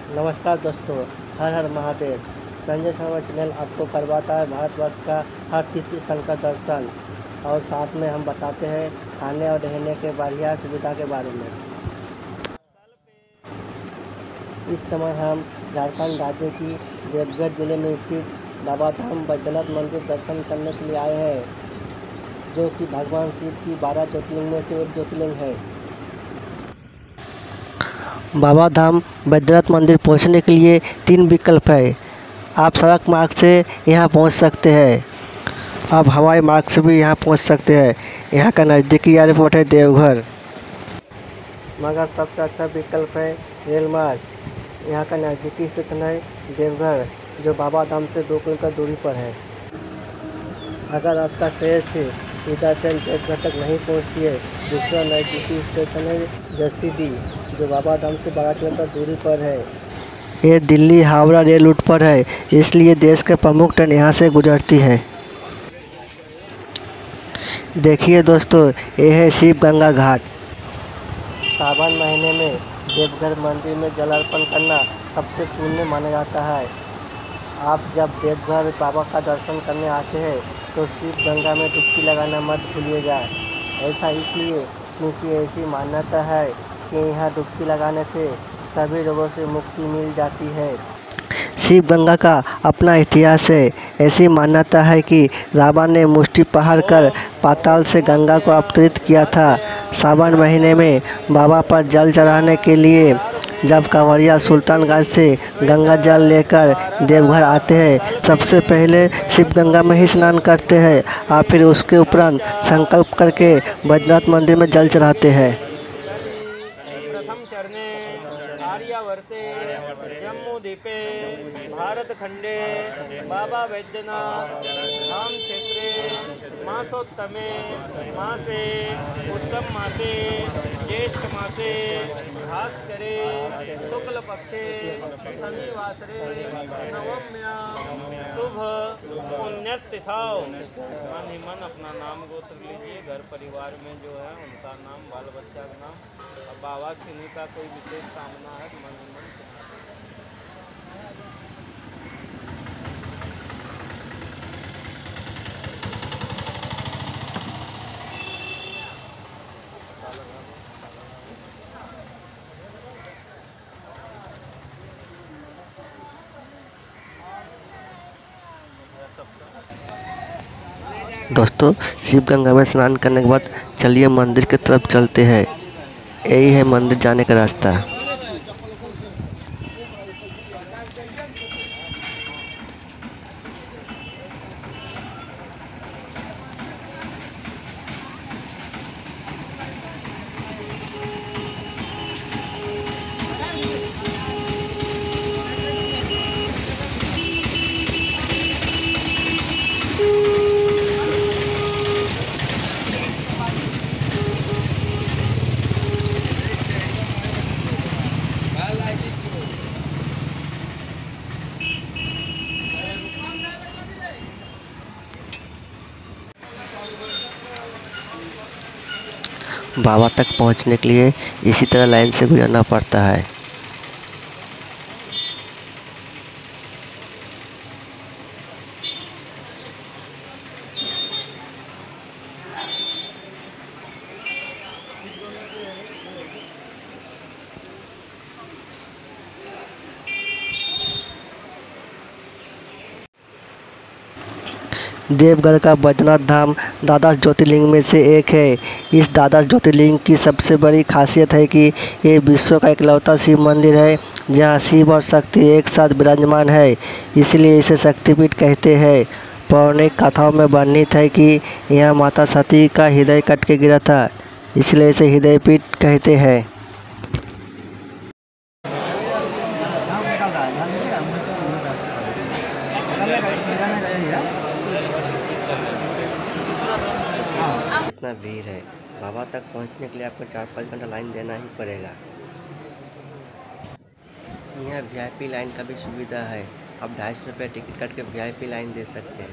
नमस्कार दोस्तों, हर हर महादेव। संजय शर्मा चैनल आपको करवाता है भारतवर्ष का हर तीर्थ स्थल का दर्शन और साथ में हम बताते हैं खाने और रहने के बढ़िया सुविधा के बारे में। इस समय हम झारखंड राज्य की देवघर जिले में स्थित बाबा धाम बैद्यनाथ मंदिर दर्शन करने के लिए आए हैं, जो कि भगवान शिव की 12 ज्योतिर्लिंग में से एक ज्योतिर्लिंग है। बाबा धाम बैद्यनाथ मंदिर पहुंचने के लिए 3 विकल्प है। आप सड़क मार्ग से यहां पहुंच सकते हैं, आप हवाई मार्ग से भी यहां पहुंच सकते हैं। यहां का नज़दीकी एयरपोर्ट है देवघर, मगर सबसे अच्छा विकल्प है रेल मार्ग। यहां का नज़दीकी स्टेशन है देवघर, जो बाबा धाम से 2 किलोमीटर दूरी पर है। अगर आपका शहर से सीधा ट्रेन देवघर तक नहीं पहुंचती है, दूसरा नज़दीकी स्टेशन है जसीडीह, जो बाबा धाम से 12 किलोमीटर दूरी पर है। ये दिल्ली हावड़ा रेल रूट पर है, इसलिए देश के प्रमुख ट्रेन यहाँ से गुजरती है। देखिए दोस्तों, ये है शिव गंगा घाट। सावन महीने में देवघर मंदिर में जल अर्पण करना सबसे पुण्य माना जाता है। आप जब देवघर बाबा का दर्शन करने आते हैं तो शिव गंगा में डुबकी लगाना मत भूलिएगा। ऐसा इसलिए क्योंकि ऐसी मान्यता है कि यहाँ डुबकी लगाने से सभी रोगों से मुक्ति मिल जाती है। शिव गंगा का अपना इतिहास है। ऐसी मान्यता है कि रावण ने मुष्टि प्रहार कर पाताल से गंगा को अवतरित किया था। सावन महीने में बाबा पर जल चढ़ाने के लिए जब कांवड़िया सुल्तानगंज से गंगा जल लेकर देवघर आते हैं, सबसे पहले शिव गंगा में ही स्नान करते हैं और फिर उसके उपरांत संकल्प करके बैद्यनाथ मंदिर में जल चढ़ाते हैं। प्रथम चरणे आर्यावर्ते जम्मूद्वीपे भारतखंडे बाबा वैद्यनाथ धाम क्षेत्रे मासोत्तमे मासे उत्तम मासे ज्येष्ठ मासे भास्करे शुक्लपक्षे शनिवासरे नवम्या शुभ पुण्यतिथौ। मन ही मन अपना नाम गोत्र लीजिए। घर परिवार में जो है उनका नाम, बाल बच्चा का नाम, और बाबा किन्हीं का कोई विशेष कामना है तो मन ही मन दोस्तों, शिव गंगा में स्नान करने के बाद चलिए मंदिर की तरफ चलते हैं। यही है मंदिर जाने का रास्ता। बाबा तक पहुंचने के लिए इसी तरह लाइन से गुजरना पड़ता है। देवघर का बैद्यनाथ धाम द्वादश ज्योतिर्लिंग में से एक है। इस द्वादश ज्योतिर्लिंग की सबसे बड़ी खासियत है कि ये विश्व का इकलौता शिव मंदिर है जहाँ शिव और शक्ति एक साथ विराजमान है, इसलिए इसे शक्तिपीठ कहते हैं। पौराणिक कथाओं में वर्णित है कि यहाँ माता सती का हृदय कट के गिरा था, इसलिए इसे हृदय पीठ कहते हैं। इतना भीड़ है, बाबा तक पहुंचने के लिए आपको 4-5 घंटा लाइन देना ही पड़ेगा। यहाँ वीआईपी लाइन का भी सुविधा है। आप 250 रुपये टिकट काट के वीआईपी लाइन दे सकते हैं।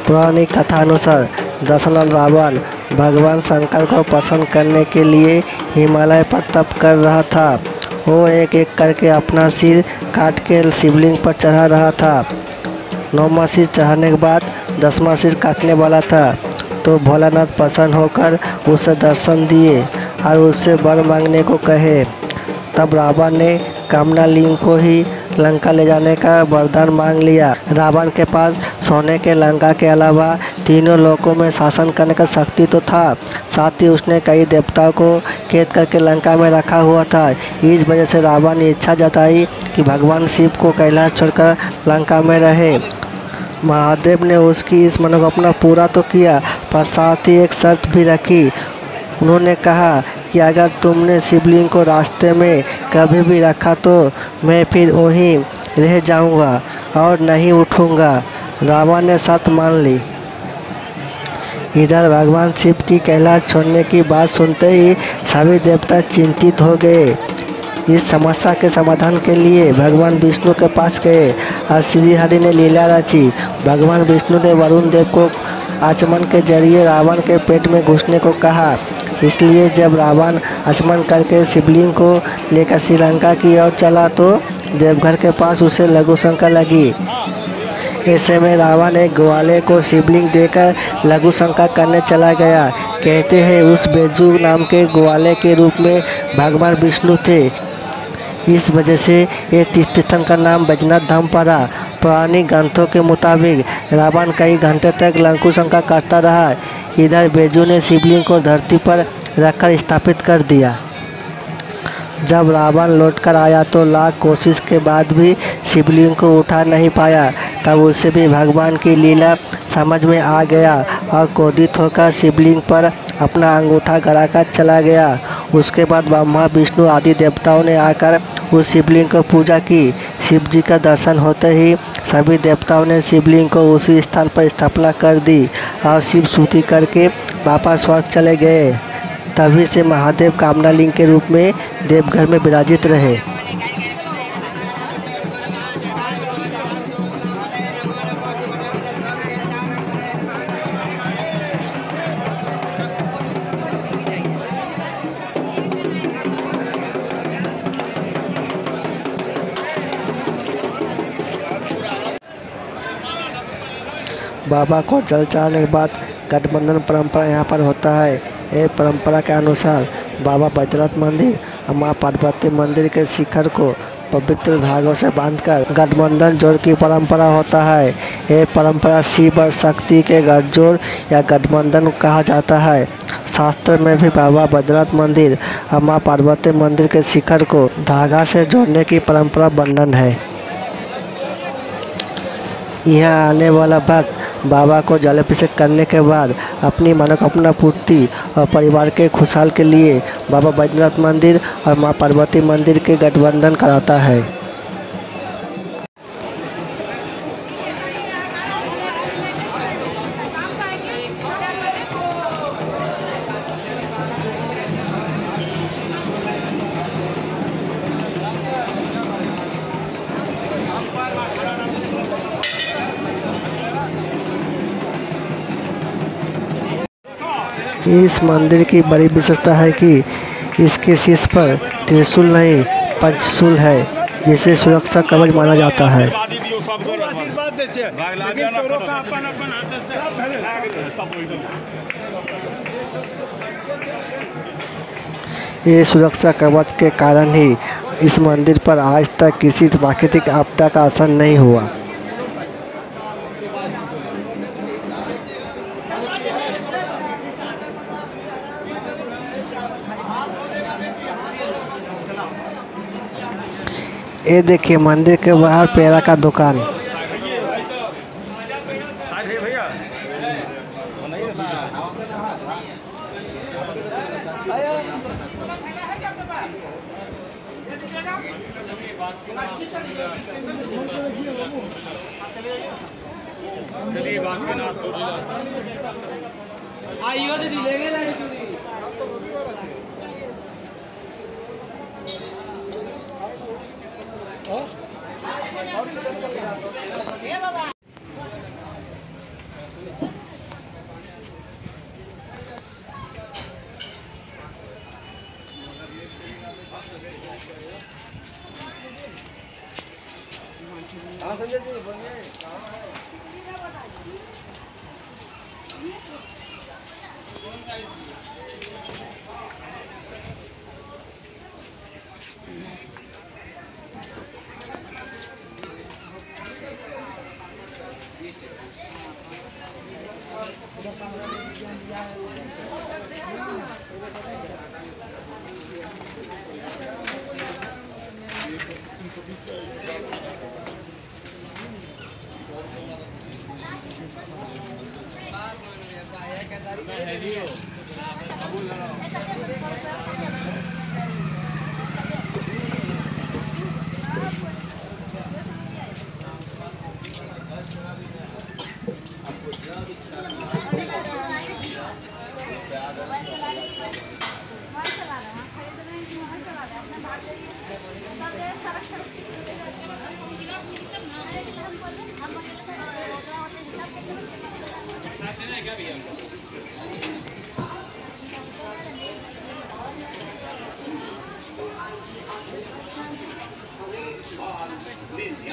पौराणिक कथा अनुसार दशरथ रावण भगवान शंकर को प्रसन्न करने के लिए हिमालय पर तप कर रहा था। वो एक एक करके अपना सिर काट के शिवलिंग पर चढ़ा रहा था। 9वां सिर चढ़ाने के बाद 10वां सिर काटने वाला था, तो भोलानाथ प्रसन्न होकर उसे दर्शन दिए और उससे वर मांगने को कहे। तब रावण ने कामना लिंग को ही लंका ले जाने का वरदान मांग लिया। रावण के पास सोने के लंका के अलावा तीनों लोकों में शासन करने का शक्ति तो था, साथ ही उसने कई देवताओं को कैद करके लंका में रखा हुआ था। इस वजह से रावण ने इच्छा जताई कि भगवान शिव को कैलाश छोड़कर लंका में रहे। महादेव ने उसकी इस मनोकामना पूरा तो किया, पर साथ ही एक शर्त भी रखी। उन्होंने कहा कि अगर तुमने शिवलिंग को रास्ते में कभी भी रखा तो मैं फिर वहीं रह जाऊंगा और नहीं उठूंगा। रावण ने शर्त मान ली। इधर भगवान शिव की कैलाश छोड़ने की बात सुनते ही सभी देवता चिंतित हो गए। इस समस्या के समाधान के लिए भगवान विष्णु के पास गए और श्री हरि ने लीला रची। भगवान विष्णु ने वरुण देव को आचमन के जरिए रावण के पेट में घुसने को कहा। इसलिए जब रावण आचमन करके शिवलिंग को लेकर श्रीलंका की ओर चला तो देवघर के पास उसे लघु शंका लगी। ऐसे में रावण एक ग्वाले को शिवलिंग देकर लघु शंका करने चला गया। कहते हैं उस बैजू नाम के ग्वाले के रूप में भगवान विष्णु थे। इस वजह से ये तीर्थस्थान का नाम बैजनाथ धाम पड़ा। पौराणिक ग्रंथों के मुताबिक रावण कई घंटे तक लघु शंका करता रहा। इधर बैजू ने शिवलिंग को धरती पर रखकर स्थापित कर दिया। जब रावण लौटकर आया तो लाख कोशिश के बाद भी शिवलिंग को उठा नहीं पाया। तब उसे भी भगवान की लीला समझ में आ गया और क्रोधित होकर शिवलिंग पर अपना अंगूठा गड़ाकर चला गया। उसके बाद ब्रह्मा विष्णु आदि देवताओं ने आकर उस शिवलिंग को पूजा की। शिव जी का दर्शन होते ही सभी देवताओं ने शिवलिंग को उसी स्थान पर स्थापना कर दी और शिव स्तुति करके वापस स्वर्ग चले गए। तभी से महादेव कामना लिंग के रूप में देवघर में विराजित रहे। बाबा को जल चढ़ाने के बाद गठबंधन परंपरा यहाँ पर होता है। ये परंपरा के अनुसार बाबा बैद्यनाथ मंदिर और माँ पार्वती मंदिर के शिखर को पवित्र धागों से बांधकर गठबंधन जोड़ की परंपरा होता है। ये परंपरा शिव और शक्ति के गठजोड़ या गठबंधन कहा जाता है। शास्त्र में भी बाबा बैद्यनाथ मंदिर और माँ पार्वती मंदिर के शिखर को धागा से जोड़ने की परंपरा वर्णन है। यहाँ आने वाला भक्त बाबा को जलाभिषेक करने के बाद अपनी मनोकामना पूर्ति और परिवार के खुशहाल के लिए बाबा बैद्यनाथ मंदिर और माँ पार्वती मंदिर के गठबंधन कराता है। इस मंदिर की बड़ी विशेषता है कि इसके शीर्ष पर त्रिशूल नहीं पंचशूल है, जिसे सुरक्षा कवच माना जाता है। ये सुरक्षा कवच के कारण ही इस मंदिर पर आज तक किसी प्राकृतिक आपदा का असर नहीं हुआ। ये देखिए मंदिर के बाहर पेड़ा का दुकान। चलिए बासुकीनाथ आइयो दीदी लेंगे लाड़ी चूड़ी।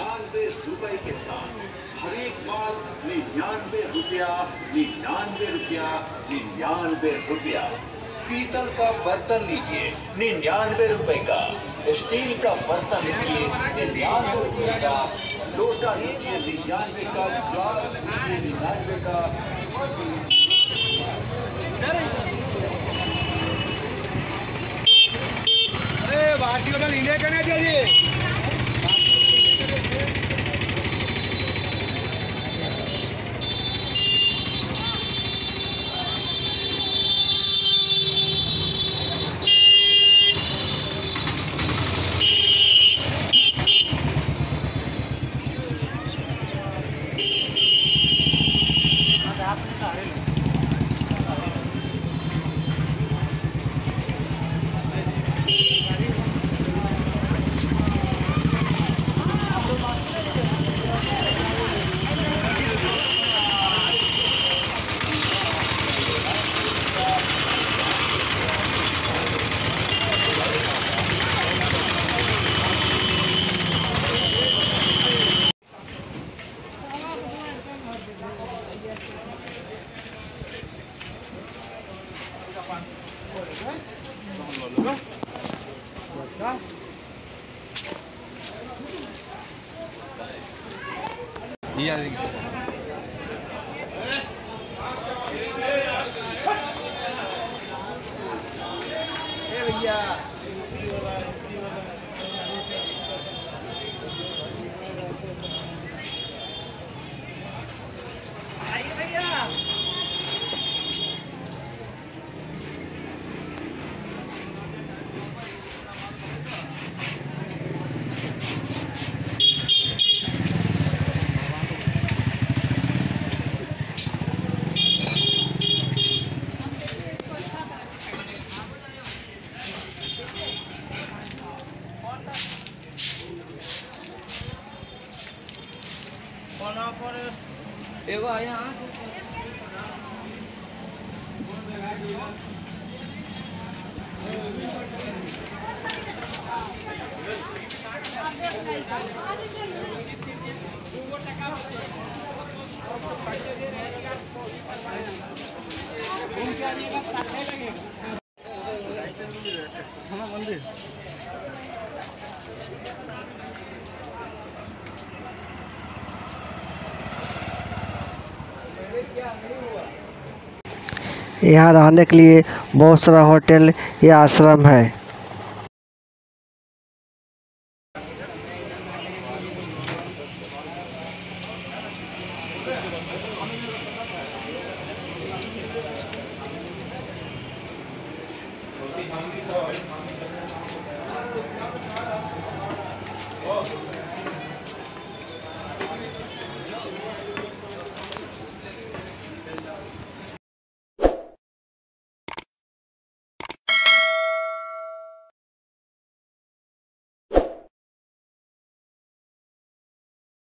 ₹99 के साथ हर एक माल ₹99, ₹99। पीतल का बर्तन लीजिए ₹99 का, स्टील का बर्तन लीजिए ₹99 का, लोटा लीजिए ₹99 का, ग्लास लीजिए ₹99 का। अरे भारतीय होटल इन्हें करना चाहिए। एगो आया यहाँ रहने के लिए बहुत सारा होटल या आश्रम है।